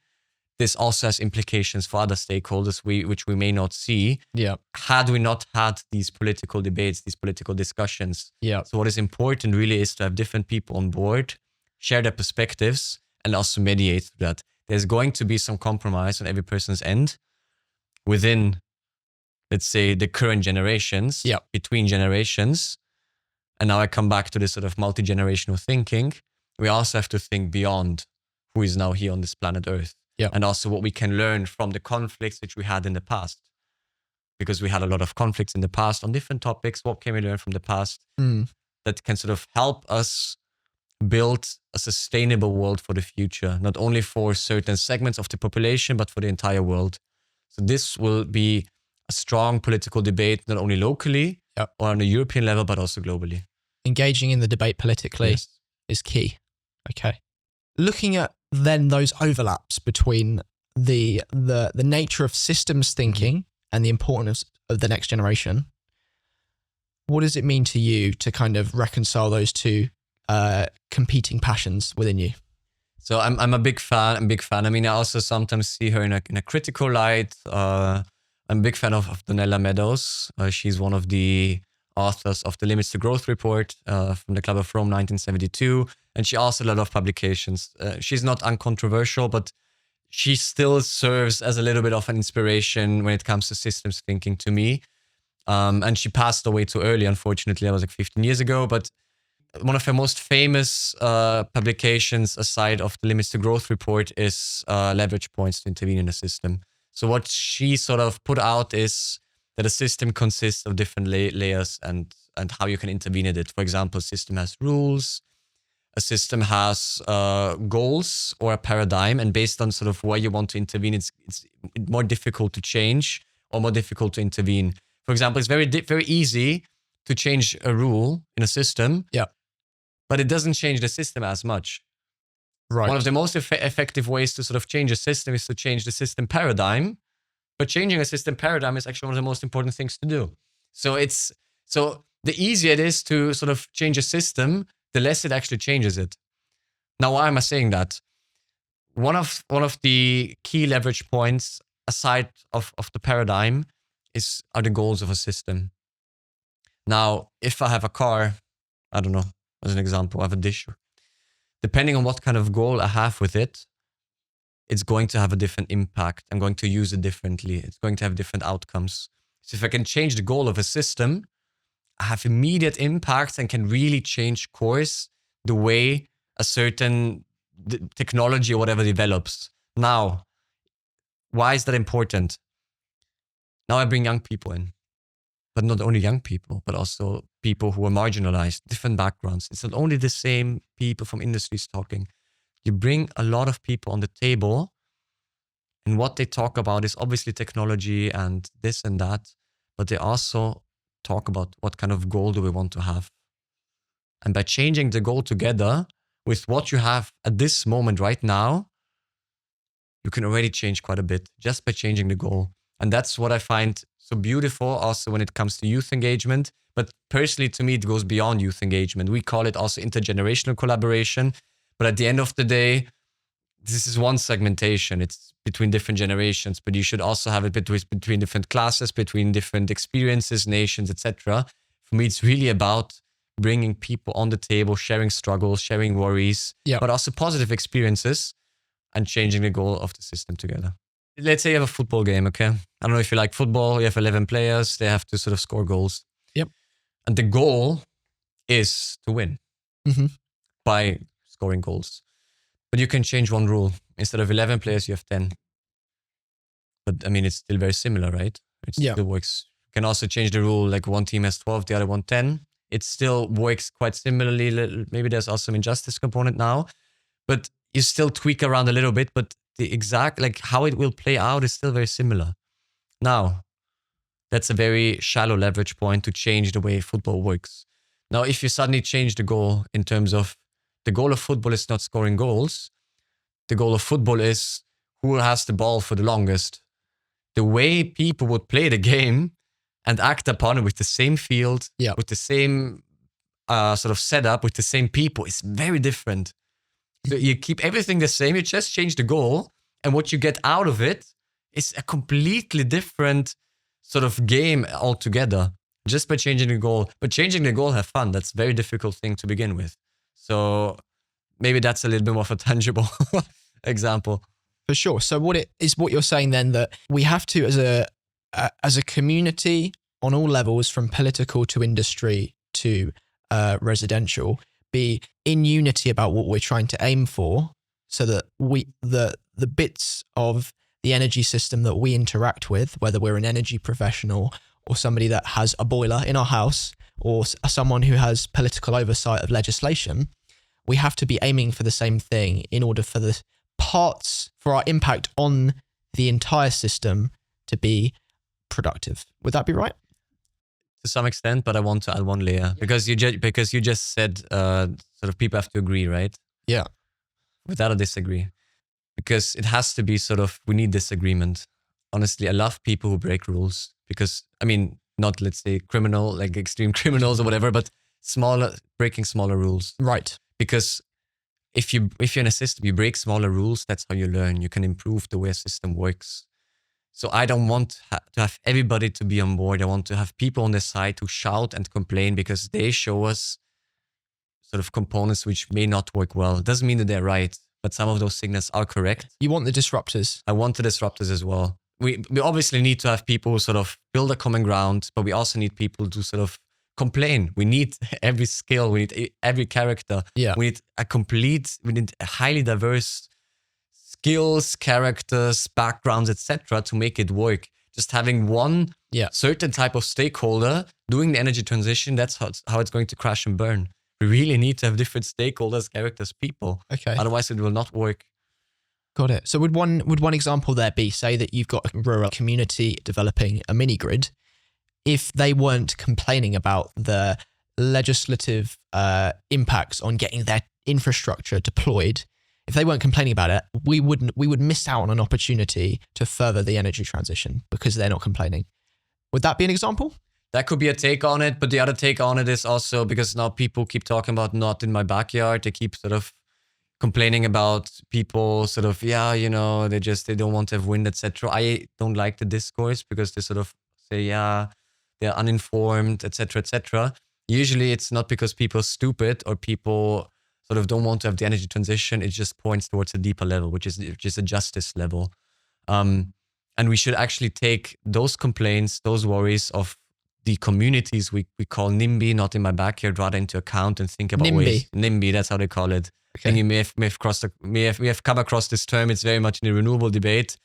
this also has implications for other stakeholders which we may not see. Yeah. Had we not had these political debates, these political discussions. Yeah. So what is important really is to have different people on board, share their perspectives, and also mediate through that. There's going to be some compromise on every person's end within, let's say, the current generations, between generations. And now I come back to this sort of multi-generational thinking. We also have to think beyond who is now here on this planet Earth. Yeah. And also what we can learn from the conflicts which we had in the past. Because we had a lot of conflicts in the past on different topics. What can we learn from the past that can sort of help us build a sustainable world for the future, not only for certain segments of the population, but for the entire world. So this will be a strong political debate, not only locally or on a European level, but also globally. Engaging in the debate politically is key. Okay. Looking at then those overlaps between the nature of systems thinking and the importance of the next generation, what does it mean to you to kind of reconcile those two competing passions within you? So I'm a big fan. I mean, I also sometimes see her in a critical light. I'm a big fan of Donella Meadows. She's one of the authors of the Limits to Growth report from the Club of Rome 1972. And she also a lot of publications. She's not uncontroversial, but she still serves as a little bit of an inspiration when it comes to systems thinking to me. And she passed away too early, unfortunately. That was like 15 years ago. But one of her most famous publications aside of the Limits to Growth report is leverage points to intervene in a system. So what she sort of put out is that a system consists of different layers and how you can intervene in it. For example, a system has rules, a system has goals or a paradigm, and based on sort of where you want to intervene, it's more difficult to change or more difficult to intervene. For example, it's very easy to change a rule in a system, but it doesn't change the system as much. Right. One of the most effective ways to sort of change a system is to change the system paradigm. But changing a system paradigm is actually one of the most important things to do. So the easier it is to sort of change a system, the less it actually changes it. Now, why am I saying that? One of the key leverage points aside of the paradigm are the goals of a system. Now, if I have a car, I don't know, as an example, I have a dish. Depending on what kind of goal I have with it, it's going to have a different impact. I'm going to use it differently. It's going to have different outcomes. So if I can change the goal of a system, I have immediate impacts and can really change course the way a certain technology or whatever develops. Now, why is that important? Now I bring young people in, but not only young people, but also people who are marginalized, different backgrounds. It's not only the same people from industries talking. You bring a lot of people on the table, and what they talk about is obviously technology and this and that, but they also talk about what kind of goal do we want to have. And by changing the goal together with what you have at this moment right now, you can already change quite a bit just by changing the goal. And that's what I find so beautiful also when it comes to youth engagement. But personally, to me, it goes beyond youth engagement. We call it also intergenerational collaboration. But at the end of the day, this is one segmentation. It's between different generations, but you should also have it between different classes, between different experiences, nations, etc. For me, it's really about bringing people on the table, sharing struggles, sharing worries, but also positive experiences, and changing the goal of the system together. Let's say you have a football game, okay? I don't know if you like football. You have 11 players. They have to sort of score goals. Yep. And the goal is to win by scoring goals. But you can change one rule. Instead of 11 players, you have 10. But I mean, it's still very similar, right? It still works. You can also change the rule, like one team has 12, the other one 10. It still works quite similarly. Maybe there's also an injustice component now, but you still tweak around a little bit, but the exact, like how it will play out is still very similar. Now, that's a very shallow leverage point to change the way football works. Now, if you suddenly change the goal in terms of the goal of football is not scoring goals. The goal of football is who has the ball for the longest. The way people would play the game and act upon it with the same field, with the same sort of setup, with the same people is very different. So you keep everything the same, you just change the goal, and what you get out of it is a completely different sort of game altogether, just by changing the goal. But changing the goal, have fun. That's a very difficult thing to begin with. So maybe that's a little bit more of a tangible example. For sure. So what you're saying then, that we have to, as a community on all levels, from political to industry to residential, be in unity about what we're trying to aim for, so that the bits of the energy system that we interact with, whether we're an energy professional or somebody that has a boiler in our house or someone who has political oversight of legislation, we have to be aiming for the same thing in order for the parts, for our impact on the entire system to be productive. Would that be right? To some extent, but I want to add one layer because you just said sort of people have to agree, right? Yeah. Without a disagree, because it has to be sort of, we need disagreement. Honestly, I love people who break rules because, I mean, not let's say criminal, like extreme criminals or whatever, but breaking smaller rules. Right. Because if you're in a system, you break smaller rules, that's how you learn. You can improve the way a system works. So I don't want to have everybody to be on board. I want to have people on the side who shout and complain because they show us sort of components which may not work well. It doesn't mean that they're right, but some of those signals are correct. You want the disruptors. I want the disruptors as well. We obviously need to have people who sort of build a common ground, but we also need people to sort of complain. We need every skill. We need every character. Yeah. We need a highly diverse skills, characters, backgrounds, etc. to make it work. Just having one certain type of stakeholder doing the energy transition, that's how it's going to crash and burn. We really need to have different stakeholders, characters, people. Okay. Otherwise it will not work. Got it. So would one example there be, say that you've got a rural community developing a mini grid, if they weren't complaining about the legislative impacts on getting their infrastructure deployed, if they weren't complaining about it, we would miss out on an opportunity to further the energy transition because they're not complaining. Would that be an example? That could be a take on it, but the other take on it is also because now people keep talking about not in my backyard. They keep sort of complaining about people sort of, they don't want to have wind, etc. I don't like the discourse because they sort of say, they're uninformed, etc., etc. Usually it's not because people are stupid or people sort of don't want to have the energy transition. It just points towards a deeper level, which is a justice level. And we should actually take those complaints, those worries of the communities we call NIMBY, not in my backyard, rather into account and think about ways. NIMBY, that's how they call it. Okay. And you may have come across this term. It's very much in the renewable debate.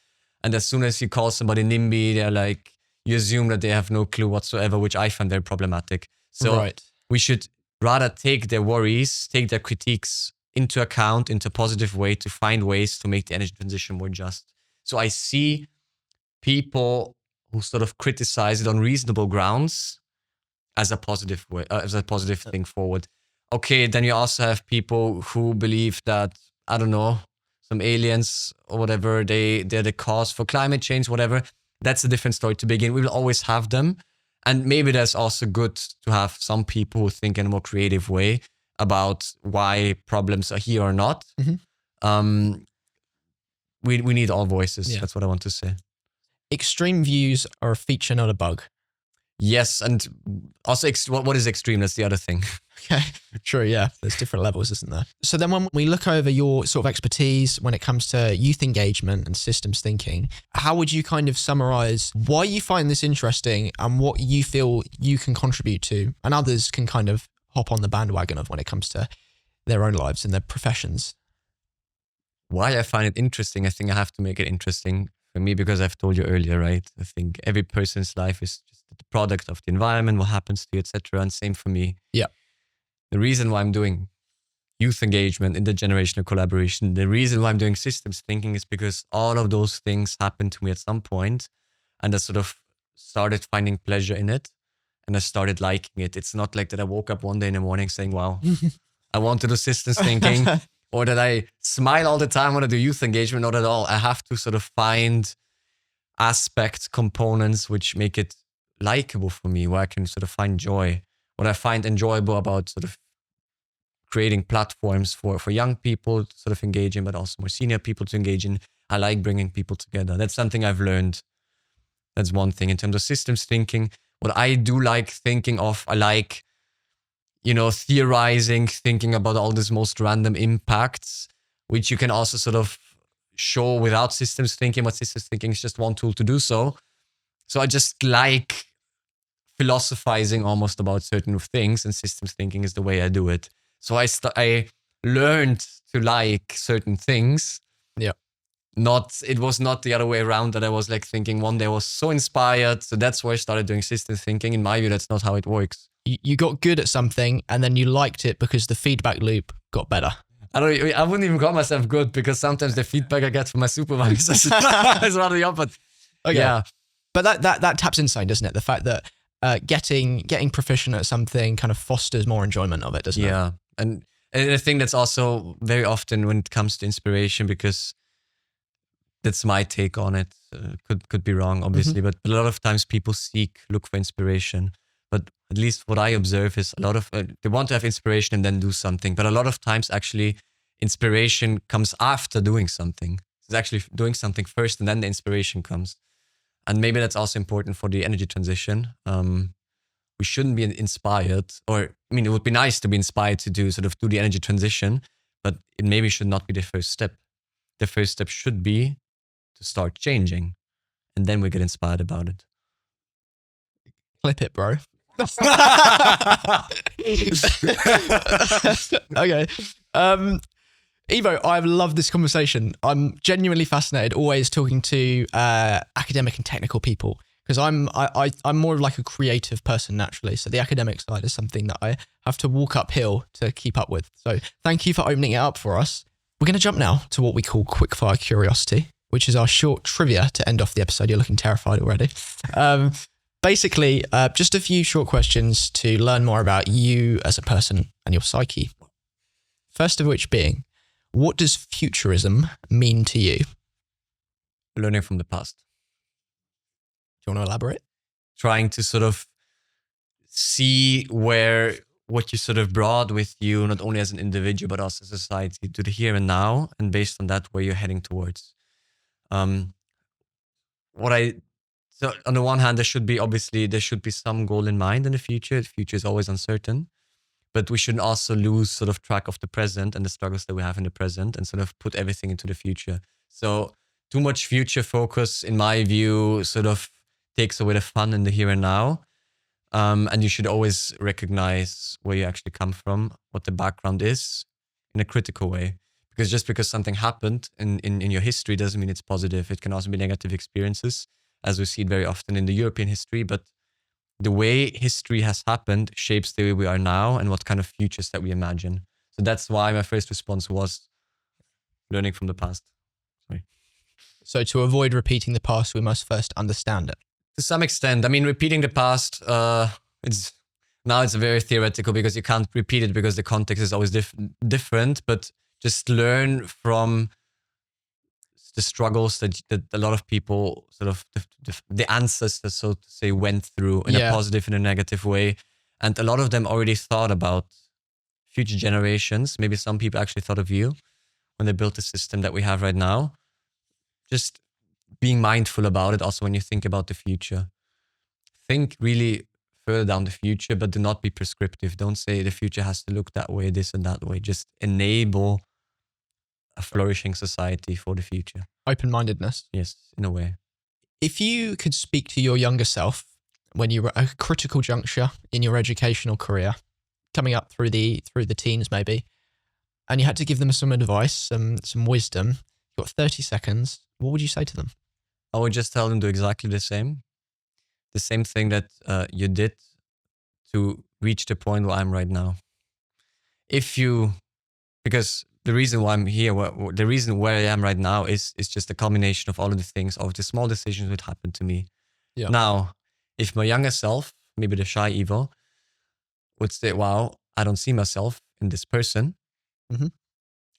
And as soon as you call somebody NIMBY, they're like, you assume that they have no clue whatsoever, which I find very problematic. So we should rather take their worries, take their critiques into account, into a positive way to find ways to make the energy transition more just. So I see people who sort of criticize it on reasonable grounds as a positive way, as a positive thing forward. Okay, then you also have people who believe that, I don't know, some aliens or whatever, they're the cause for climate change, whatever. That's a different story to begin. We will always have them. And maybe that's also good to have some people who think in a more creative way about why problems are here or not. Mm-hmm. We need all voices. Yeah. That's what I want to say. Extreme views are a feature, not a bug. Yes, and also what is extreme? That's the other thing. Okay, true, yeah. There's different levels, isn't there? So then when we look over your sort of expertise when it comes to youth engagement and systems thinking, how would you kind of summarize why you find this interesting and what you feel you can contribute to and others can kind of hop on the bandwagon of when it comes to their own lives and their professions? Why I find it interesting, I think I have to make it interesting for me because I've told you earlier, right? I think every person's life is just the product of the environment, what happens to you, etc. And same for me. Yeah. The reason why I'm doing youth engagement, intergenerational collaboration, the reason why I'm doing systems thinking is because all of those things happened to me at some point, and I sort of started finding pleasure in it, and I started liking it. It's not like that I woke up one day in the morning saying, wow, I want to do systems thinking, or that I smile all the time when I do youth engagement, not at all. I have to sort of find aspects, components, which make it likable for me, where I can sort of find joy. What I find enjoyable about sort of creating platforms for young people to sort of engage in, but also more senior people to engage in. I like bringing people together. That's something I've learned. That's one thing. In terms of systems thinking, what I do like thinking of, I like, theorizing, thinking about all these most random impacts, which you can also sort of show without systems thinking, but systems thinking is just one tool to do so. So I just like philosophizing almost about certain things, and systems thinking is the way I do it. So I learned to like certain things. Yeah. It was not the other way around that I was like thinking one day I was so inspired. So that's why I started doing systems thinking. In my view, that's not how it works. You got good at something and then you liked it because the feedback loop got better. I wouldn't even call myself good because sometimes the feedback I get from my supervisors is rather the opposite. Okay. Yeah. But that taps inside, doesn't it? The fact that getting proficient at something kind of fosters more enjoyment of it, doesn't it? Yeah. And I think that's also very often when it comes to inspiration, because that's my take on it. Could be wrong, obviously, but a lot of times people look for inspiration. But at least what I observe is a lot of, they want to have inspiration and then do something. But a lot of times actually inspiration comes after doing something. It's actually doing something first and then the inspiration comes. And maybe that's also important for the energy transition. We shouldn't be inspired, or I mean, it would be nice to be inspired to do the energy transition, but it maybe should not be the first step. The first step should be to start changing, and then we get inspired about it. Clip it, bro. Okay. Ivo, I've loved this conversation. I'm genuinely fascinated always talking to academic and technical people, because I'm more of like a creative person naturally. So the academic side is something that I have to walk uphill to keep up with. So thank you for opening it up for us. We're going to jump now to what we call Quickfire Curiosity, which is our short trivia to end off the episode. You're looking terrified already. Basically, just a few short questions to learn more about you as a person and your psyche. First of which being, what does futurism mean to you? Learning from the past. Do you want to elaborate? Trying to sort of see what you brought with you, not only as an individual, but also as a society, to the here and now, and based on that, where you're heading towards. So on the one hand, there should be some goal in mind in the future. The future is always uncertain, but we shouldn't also lose track of the present and the struggles that we have in the present, and put everything into the future. So too much future focus, in my view, takes away the fun in the here and now. And you should always recognize where you actually come from, what the background is, in a critical way. Because just because something happened in your history doesn't mean it's positive. It can also be negative experiences, as we see it very often in the European history. But the way history has happened shapes the way we are now and what kind of futures that we imagine. So that's why my first response was learning from the past. Sorry. So to avoid repeating the past, we must first understand it. To some extent. I mean, repeating the past, it's very theoretical, because you can't repeat it because the context is always different, but just learn from the struggles that a lot of people the ancestors, so to say, went through in a positive and a negative way. And a lot of them already thought about future generations. Maybe some people actually thought of you when they built the system that we have right now. Just being mindful about it also when you think about the future. Think really further down the future, but do not be prescriptive. Don't say the future has to look that way, this and that way. Just enable a flourishing society for the future. Open-mindedness. Yes, in a way. If you could speak to your younger self when you were at a critical juncture in your educational career, coming up through the teens maybe, and you had to give them some advice, some wisdom, you've got 30 seconds, what would you say to them? I would just tell them to do exactly the same thing that you did to reach the point where I'm right now. Because the reason why I'm here, the reason where I am right now is just a culmination of all of the things, of the small decisions that happened to me. Yeah. Now, if my younger self, maybe the shy Ivo, would say, wow, I don't see myself in this person. Mm-hmm.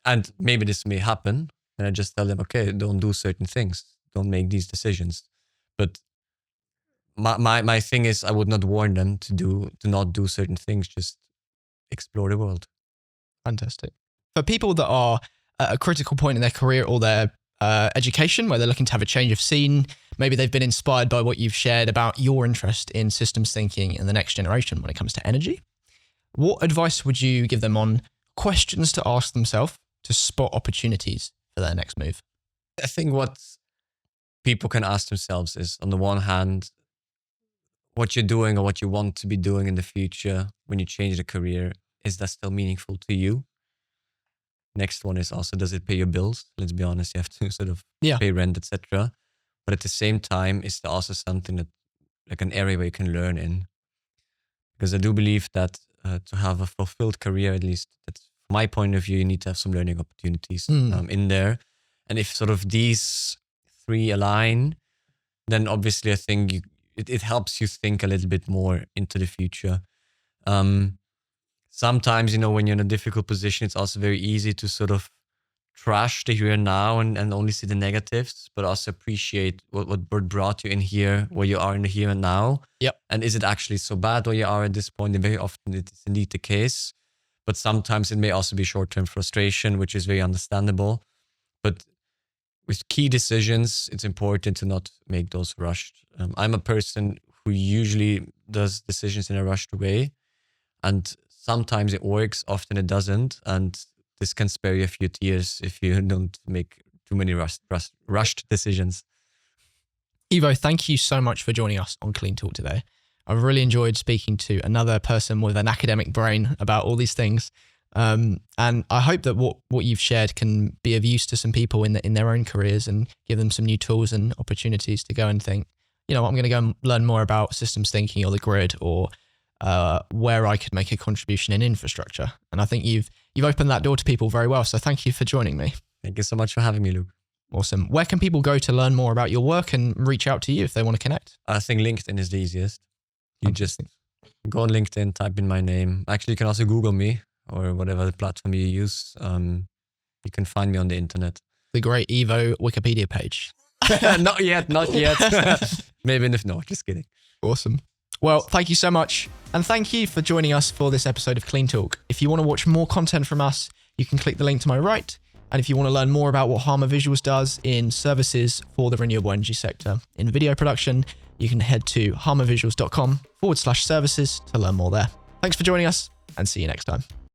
And maybe this may happen. And I just tell them, okay, don't do certain things. Don't make these decisions. But my thing is, I would not warn them to not do certain things. Just explore the world. Fantastic. For people that are at a critical point in their career or their education, where they're looking to have a change of scene, maybe they've been inspired by what you've shared about your interest in systems thinking in the next generation when it comes to energy. What advice would you give them on questions to ask themselves to spot opportunities for their next move? I think what people can ask themselves is, on the one hand, what you're doing or what you want to be doing in the future when you change the career, is that still meaningful to you? Next one is also, does it pay your bills? Let's be honest, you have to pay rent, etc. But at the same time, is there also something that, like an area where you can learn in? Because I do believe that to have a fulfilled career, at least that's from my point of view, you need to have some learning opportunities in there. And if these three align, then obviously I think it helps you think a little bit more into the future. Sometimes, when you're in a difficult position, it's also very easy to trash the here and now and only see the negatives, but also appreciate what brought you in here, where you are in the here and now. Yep. And is it actually so bad where you are at this point? And very often it is indeed the case. But sometimes it may also be short-term frustration, which is very understandable. But with key decisions, it's important to not make those rushed. I'm a person who usually does decisions in a rushed way, and sometimes it works, often it doesn't, and this can spare you a few tears if you don't make too many rushed decisions. Ivo, thank you so much for joining us on Clean Talk today. I've really enjoyed speaking to another person with an academic brain about all these things. And I hope that what you've shared can be of use to some people in their own careers and give them some new tools and opportunities to go and think, you know, I'm going to go and learn more about systems thinking or the grid, or where I could make a contribution in infrastructure. And I think you've opened that door to people very well. So thank you for joining me. Thank you so much for having me, Luke. Awesome. Where can people go to learn more about your work and reach out to you if they want to connect? I think LinkedIn is the easiest. You just go on LinkedIn, type in my name. Actually, you can also Google me or whatever platform you use. You can find me on the internet. The great Ivo Wikipedia page. Not yet. Maybe no, just kidding. Awesome. Well, thank you so much. And thank you for joining us for this episode of Clean Talk. If you want to watch more content from us, you can click the link to my right. And if you want to learn more about what Harmer Visuals does in services for the renewable energy sector in video production, you can head to harmervisuals.com/services to learn more there. Thanks for joining us, and see you next time.